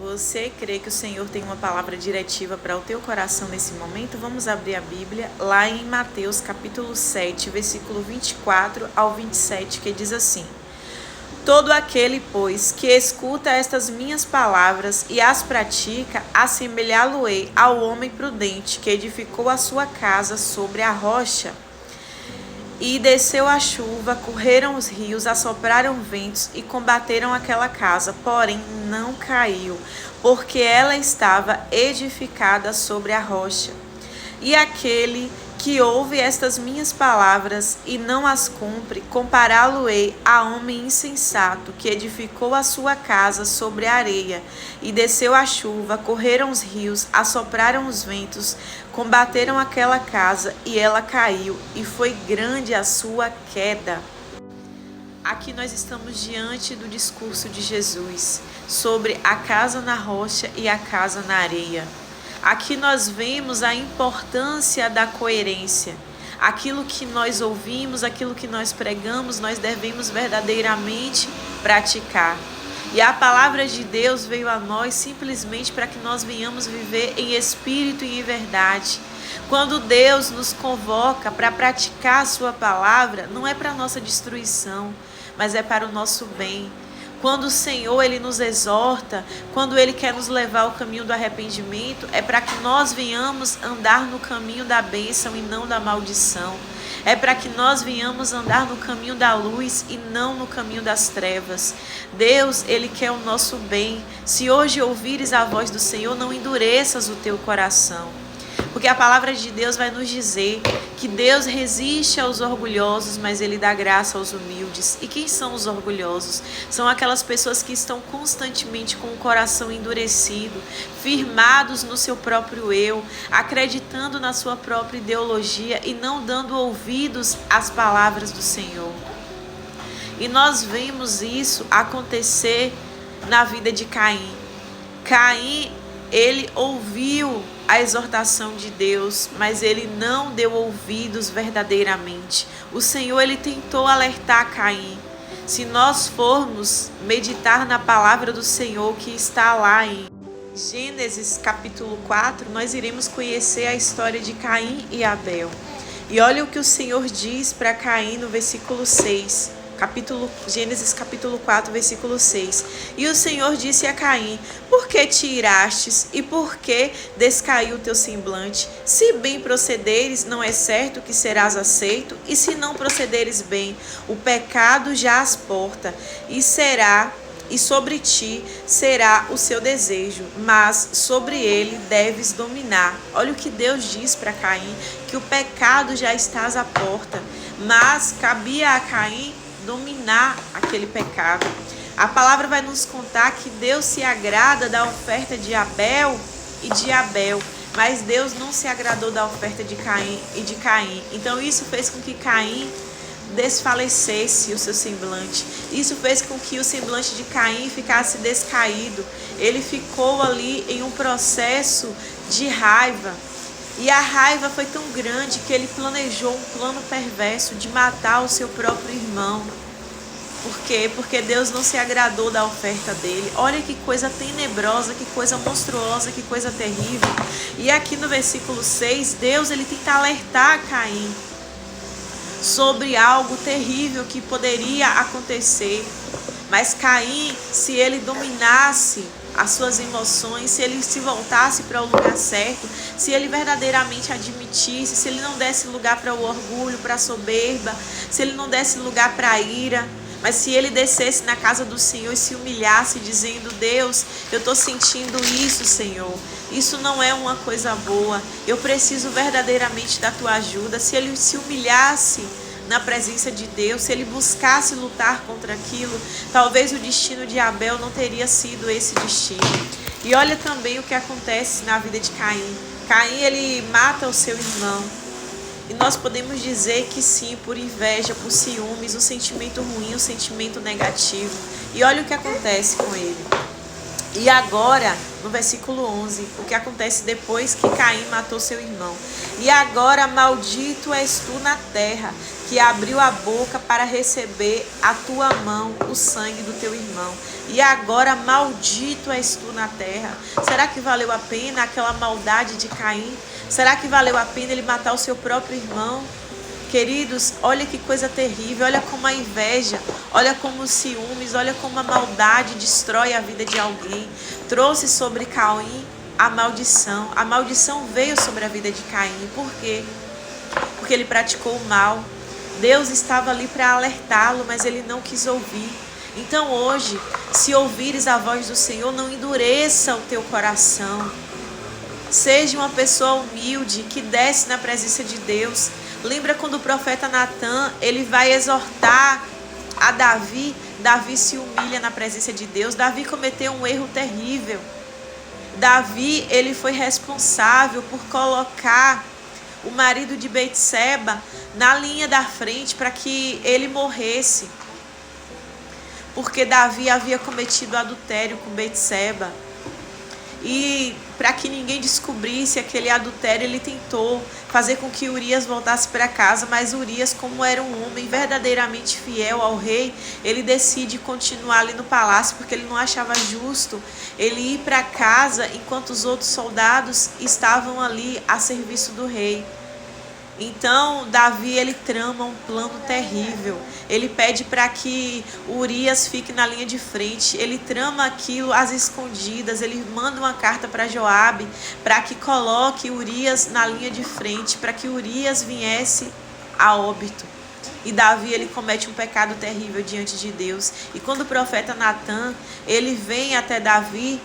Você crê que o Senhor tem uma palavra diretiva para o teu coração nesse momento? Vamos abrir a Bíblia lá em Mateus capítulo 7, versículo 24 ao 27, que diz assim: Todo aquele, pois, que escuta estas minhas palavras e as pratica, assemelhá-lo-ei ao homem prudente que edificou a sua casa sobre a rocha. E desceu a chuva, correram os rios, assopraram ventos e combateram aquela casa, porém não caiu, porque ela estava edificada sobre a rocha. E aquele que ouve estas minhas palavras e não as cumpre, compará-lo-ei a homem insensato, que edificou a sua casa sobre a areia, e desceu a chuva, correram os rios, assopraram os ventos, combateram aquela casa, e ela caiu, e foi grande a sua queda. Aqui nós estamos diante do discurso de Jesus sobre a casa na rocha e a casa na areia. Aqui nós vemos a importância da coerência. Aquilo que nós ouvimos, aquilo que nós pregamos, nós devemos verdadeiramente praticar. E a palavra de Deus veio a nós simplesmente para que nós venhamos viver em espírito e em verdade. Quando Deus nos convoca para praticar a sua palavra, não é para a nossa destruição, mas é para o nosso bem. Quando o Senhor ele nos exorta, quando Ele quer nos levar ao caminho do arrependimento, é para que nós venhamos andar no caminho da bênção e não da maldição. É para que nós venhamos andar no caminho da luz e não no caminho das trevas. Deus, Ele quer o nosso bem. Se hoje ouvires a voz do Senhor, não endureças o teu coração. Porque a palavra de Deus vai nos dizer que Deus resiste aos orgulhosos, mas Ele dá graça aos humildes. E quem são os orgulhosos? São aquelas pessoas que estão constantemente com o coração endurecido, firmados no seu próprio eu, acreditando na sua própria ideologia e não dando ouvidos às palavras do Senhor. E nós vemos isso acontecer na vida de Caim. Caim, ele ouviu a exortação de Deus, mas ele não deu ouvidos verdadeiramente. O Senhor, ele tentou alertar Caim. Se nós formos meditar na palavra do Senhor que está lá em Gênesis capítulo 4, nós iremos conhecer a história de Caim e Abel. E olha o que o Senhor diz para Caim no versículo 6. Gênesis capítulo 4, versículo 6. E o Senhor disse a Caim: Por que te irastes e por que descaiu o teu semblante? Se bem procederes, não é certo que serás aceito, e se não procederes bem, o pecado já as porta, e sobre ti será o seu desejo, mas sobre ele deves dominar. Olha o que Deus diz para Caim, que o pecado já está à porta, mas cabia a Caim dominar aquele pecado. A palavra vai nos contar que Deus se agrada da oferta de Abel e de Abel, mas Deus não se agradou da oferta de Caim e de Caim. Então isso fez com que Caim desfalecesse o seu semblante. Isso fez com que o semblante de Caim ficasse descaído. Ele ficou ali em um processo de raiva. E a raiva foi tão grande que ele planejou um plano perverso de matar o seu próprio irmão. Por quê? Porque Deus não se agradou da oferta dele. Olha que coisa tenebrosa, que coisa monstruosa, que coisa terrível. E aqui no versículo 6, Deus ele tenta alertar Caim sobre algo terrível que poderia acontecer. Mas Caim, se ele dominasse as suas emoções, se ele se voltasse para o lugar certo, se ele verdadeiramente admitisse, se ele não desse lugar para o orgulho, para a soberba, se ele não desse lugar para a ira, mas se ele descesse na casa do Senhor e se humilhasse dizendo: Deus, eu estou sentindo isso, Senhor, isso não é uma coisa boa, eu preciso verdadeiramente da tua ajuda. Se ele se humilhasse na presença de Deus, se ele buscasse lutar contra aquilo, talvez o destino de Abel não teria sido esse destino. E olha também o que acontece na vida de Caim. Caim, ele mata o seu irmão. E nós podemos dizer que sim, por inveja, por ciúmes, um sentimento ruim, um sentimento negativo. E olha o que acontece com ele. E agora, no versículo 11, o que acontece depois que Caim matou seu irmão. E agora maldito és tu na terra, que abriu a boca para receber a tua mão o sangue do teu irmão. E agora maldito és tu na terra. Será que valeu a pena aquela maldade de Caim? Será que valeu a pena ele matar o seu próprio irmão? Queridos, olha que coisa terrível, olha como a inveja, olha como os ciúmes, olha como a maldade destrói a vida de alguém. Trouxe sobre Caim a maldição. A maldição veio sobre a vida de Caim. Por quê? Porque ele praticou o mal. Deus estava ali para alertá-lo, mas ele não quis ouvir. Então hoje, se ouvires a voz do Senhor, não endureça o teu coração. Seja uma pessoa humilde que desce na presença de Deus. Lembra quando o profeta Natan, ele vai exortar a Davi? Davi se humilha na presença de Deus. Davi cometeu um erro terrível. Davi, ele foi responsável por colocar o marido de Betseba na linha da frente para que ele morresse. Porque Davi havia cometido adultério com Betseba. E para que ninguém descobrisse aquele adultério, ele tentou fazer com que Urias voltasse para casa, mas Urias, como era um homem verdadeiramente fiel ao rei, ele decide continuar ali no palácio, porque ele não achava justo ele ir para casa enquanto os outros soldados estavam ali a serviço do rei. Então, Davi, ele trama um plano terrível. Ele pede para que Urias fique na linha de frente. Ele trama aquilo às escondidas. Ele manda uma carta para Joabe para que coloque Urias na linha de frente, para que Urias viesse a óbito. E Davi, ele comete um pecado terrível diante de Deus. E quando o profeta Natan, ele vem até Davi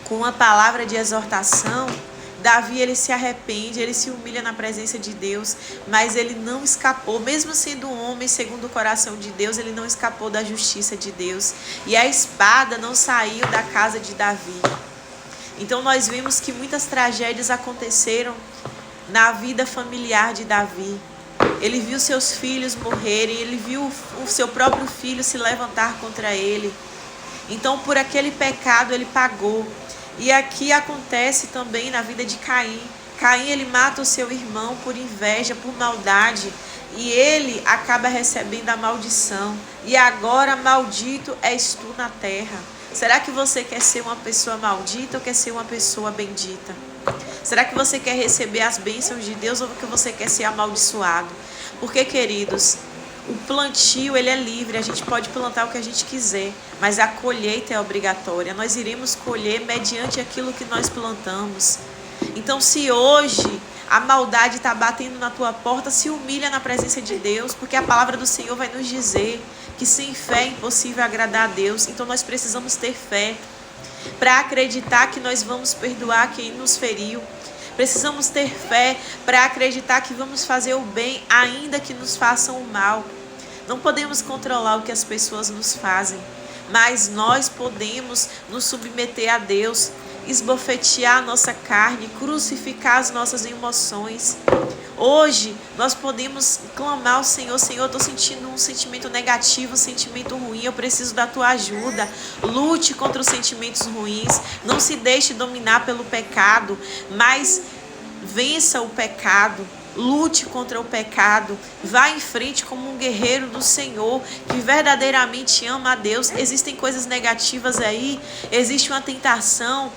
com uma palavra de exortação, Davi, ele se arrepende, ele se humilha na presença de Deus, mas ele não escapou, mesmo sendo um homem segundo o coração de Deus, ele não escapou da justiça de Deus. E a espada não saiu da casa de Davi. Então nós vimos que muitas tragédias aconteceram na vida familiar de Davi. Ele viu seus filhos morrerem, ele viu o seu próprio filho se levantar contra ele. Então por aquele pecado ele pagou. E aqui acontece também na vida de Caim. Caim, ele mata o seu irmão por inveja, por maldade. E ele acaba recebendo a maldição. E agora maldito és tu na terra. Será que você quer ser uma pessoa maldita ou quer ser uma pessoa bendita? Será que você quer receber as bênçãos de Deus ou que você quer ser amaldiçoado? Porque, queridos, o plantio, ele é livre, a gente pode plantar o que a gente quiser, mas a colheita é obrigatória. Nós iremos colher mediante aquilo que nós plantamos. Então, se hoje a maldade está batendo na tua porta, se humilha na presença de Deus, porque a palavra do Senhor vai nos dizer que sem fé é impossível agradar a Deus. Então, nós precisamos ter fé para acreditar que nós vamos perdoar quem nos feriu. Precisamos ter fé para acreditar que vamos fazer o bem, ainda que nos façam o mal. Não podemos controlar o que as pessoas nos fazem, mas nós podemos nos submeter a Deus, esbofetear a nossa carne, crucificar as nossas emoções. Hoje, nós podemos clamar ao Senhor: Senhor, eu estou sentindo um sentimento negativo, um sentimento ruim, eu preciso da tua ajuda. Lute contra os sentimentos ruins, não se deixe dominar pelo pecado, mas vença o pecado. Lute contra o pecado, vá em frente como um guerreiro do Senhor, que verdadeiramente ama a Deus. Existem coisas negativas aí, existe uma tentação,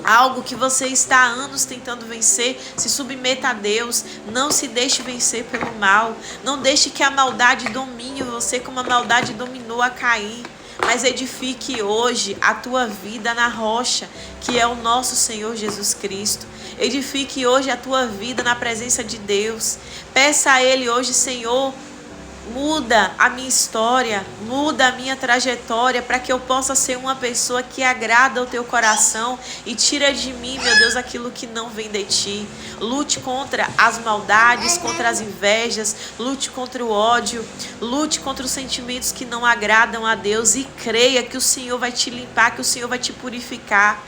algo que você está há anos tentando vencer. Se submeta a Deus, não se deixe vencer pelo mal, não deixe que a maldade domine você como a maldade dominou a Caim. Mas edifique hoje a tua vida na rocha, que é o nosso Senhor Jesus Cristo. Edifique hoje a tua vida na presença de Deus. Peça a Ele hoje: Senhor, muda a minha história, muda a minha trajetória, para que eu possa ser uma pessoa que agrada ao teu coração e tira de mim, meu Deus, aquilo que não vem de ti. Lute contra as maldades, contra as invejas, lute contra o ódio, lute contra os sentimentos que não agradam a Deus e creia que o Senhor vai te limpar, que o Senhor vai te purificar.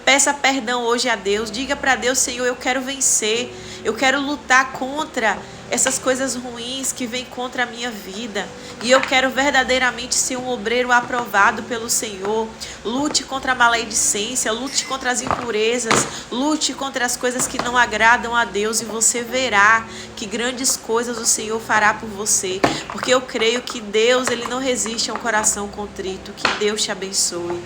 Peça perdão hoje a Deus, diga para Deus: Senhor, eu quero vencer, eu quero lutar contra essas coisas ruins que vêm contra a minha vida. E eu quero verdadeiramente ser um obreiro aprovado pelo Senhor. Lute contra a maledicência, lute contra as impurezas, lute contra as coisas que não agradam a Deus, e você verá que grandes coisas o Senhor fará por você. Porque eu creio que Deus, ele não resiste a um coração contrito. Que Deus te abençoe.